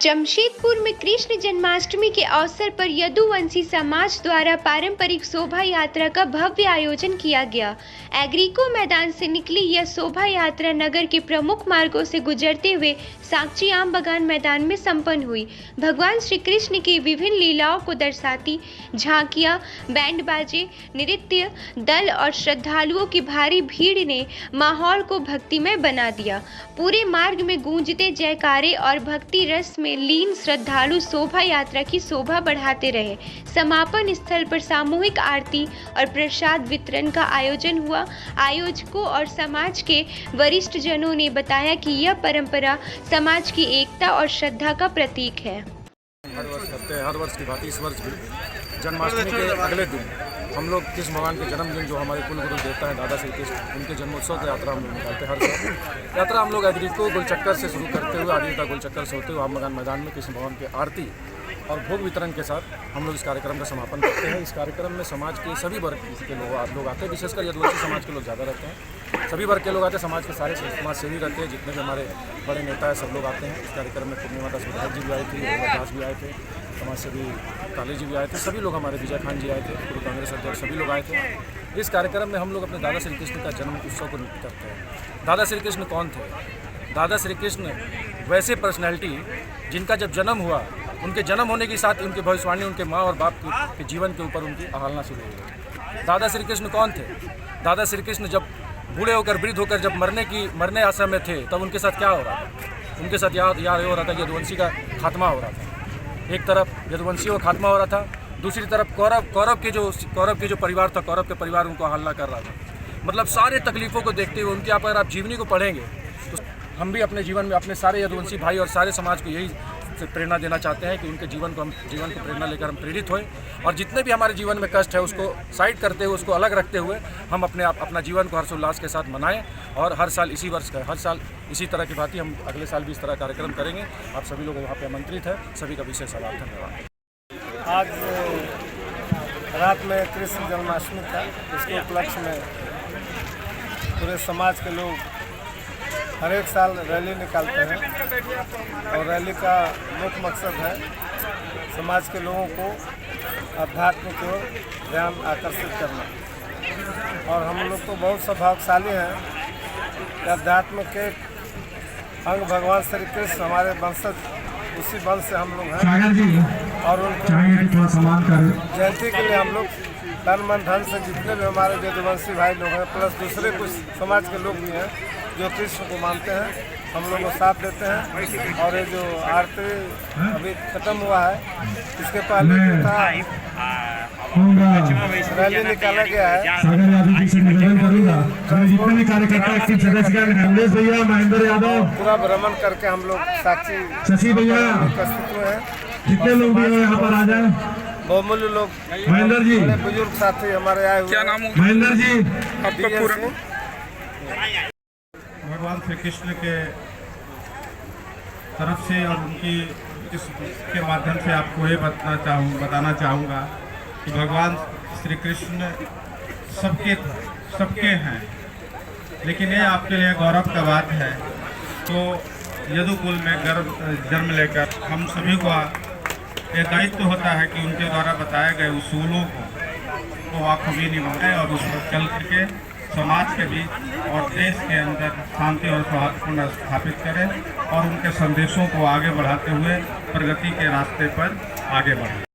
जमशेदपुर में कृष्ण जन्माष्टमी के अवसर पर यदुवंशी समाज द्वारा पारंपरिक शोभा यात्रा का भव्य आयोजन किया गया। एग्रीको मैदान से निकली यह शोभा यात्रा नगर के प्रमुख मार्गों से गुजरते हुए साक्षी आम बगान मैदान में संपन्न हुई। भगवान श्री कृष्ण की विभिन्न लीलाओं को दर्शाती झांकियां, बैंड बाजे, नृत्य दल और श्रद्धालुओं की भारी भीड़ ने माहौल को भक्तिमय बना दिया। पूरे मार्ग में गूंजते जयकारे और भक्ति रस में लीन श्रद्धालु शोभा यात्रा की शोभा बढ़ाते रहे। समापन स्थल पर सामूहिक आरती और प्रसाद वितरण का आयोजन हुआ। आयोजकों और समाज के वरिष्ठ जनों ने बताया कि यह परंपरा समाज की एकता और श्रद्धा का प्रतीक है। हर वर्ष की भांति इस वर्ष भी जन्माष्टमी के अगले दिन हम लोग कृष्ण भगवान के जन्मदिन जो हमारे कुल गुरु देवता हैं दादा श्री कृष्ण, उनके जन्मोत्सव की यात्रा हम लोग निकालते हैं। हर साल यात्रा हम लोग एग्रीको गोलचक्कर से शुरू करते हुए आदिता गोलचक्कर से होते हुए आम बगान मैदान में कृष्ण भगवान की आरती और भोग वितरण के साथ हम लोग इस कार्यक्रम का समापन करते हैं। इस कार्यक्रम में समाज के सभी वर्ग के लोग आते हैं, विशेषकर यदुवंशी समाज के लोग ज़्यादा रहते हैं। सभी वर्ग के लोग आते हैं, समाज के सारे समाज सेवी रहते हैं, जितने भी हमारे बड़े नेता हैं सब लोग आते हैं। इस कार्यक्रम में पूर्णिमा दास विधायक जी भी आए थे, दास भी आए थे, समाज सेवी काली जी भी आए थे, सभी लोग हमारे विजय खान जी आए थे, पूर्व कांग्रेस अध्यक्ष सभी लोग आए थे। इस कार्यक्रम में हम लोग अपने दादा श्री कृष्ण का जन्म उत्सव को करते हैं। दादा श्री कृष्ण कौन थे? दादा श्री कृष्ण वैसे पर्सनैलिटी जिनका जब जन्म हुआ, उनके जन्म होने के साथ उनकी भविष्यवाणी उनके माँ और बाप के जीवन के ऊपर उनकी आहालना शुरू हो गई। दादा श्री कृष्ण कौन थे? दादा श्री कृष्ण जब बूढ़े होकर वृद्ध होकर जब मरने आश्रय में थे तब उनके साथ क्या हो रहा था? उनके साथ याद हो रहा था कि यदुवंशी का खात्मा हो रहा था। एक तरफ यदुवंशी का खात्मा हो रहा था, दूसरी तरफ कौरव के जो परिवार था, कौरव के परिवार उनको आहालना कर रहा था। मतलब सारे तकलीफ़ों को देखते हुए उनके अगर आप जीवनी को पढ़ेंगे तो हम भी अपने जीवन में अपने सारे यदुवंशी भाई और सारे समाज को यही प्रेरणा देना चाहते हैं कि उनके जीवन को प्रेरणा लेकर हम प्रेरित होएं और जितने भी हमारे जीवन में कष्ट है उसको साइड करते हुए, उसको अलग रखते हुए हम अपना जीवन को हर्षोल्लास के साथ मनाएं। और हर साल इसी तरह की भांति हम अगले साल भी इस तरह कार्यक्रम करेंगे। आप सभी लोग वहाँ पे आमंत्रित हैं, सभी का विशेष आभार, धन्यवाद। आज रात में कृष्ण जन्माष्टमी था, इसके उपलक्ष्य में पूरे समाज के लोग हर एक साल रैली निकालते हैं और रैली का मुख्य मकसद है समाज के लोगों को आध्यात्म की ओर ध्यान आकर्षित करना। और हम लोग तो बहुत सौभाग्यशाली हैं कि अध्यात्म के अंग भगवान श्री कृष्ण हमारे वंशज, उसी वंश से हम लोग हैं और उनके जयंती के लिए हम लोग तन मन धन से जितने भी हमारे यदुवंशी भाई लोग हैं प्लस दूसरे कुछ समाज के लोग भी हैं जो कृष्ण को मानते हैं, हम लोग को साथ देते हैं। और ये जो आरती अभी खत्म हुआ है, इसके पहले जो था रैली निकाला गया है। पूरा भ्रमण करके हम लोग साक्षी भैया उपस्थित हुए हैं। कितने लोग यहाँ पर आ जाए? बहुमूल्य लोग, महेंद्र जी, बुजुर्ग साथी हमारे आए हुए। क्या नाम है महेंद्र जी? आपका पूरा भगवान श्री कृष्ण के तरफ से और के माध्यम से आपको ये बताना चाहूँगा कि भगवान श्री कृष्ण सबके हैं, लेकिन ये आपके लिए गौरव का बात है। तो यदुकुल में जन्म लेकर हम सभी को ये दायित्व होता है कि उनके द्वारा बताए गए उसूलों को आखिरी निभाएं और उस पर चल करके समाज के बीच और देश के अंदर शांति और सौहार्दपूर्ण स्थापित करें और उनके संदेशों को आगे बढ़ाते हुए प्रगति के रास्ते पर आगे बढ़ें।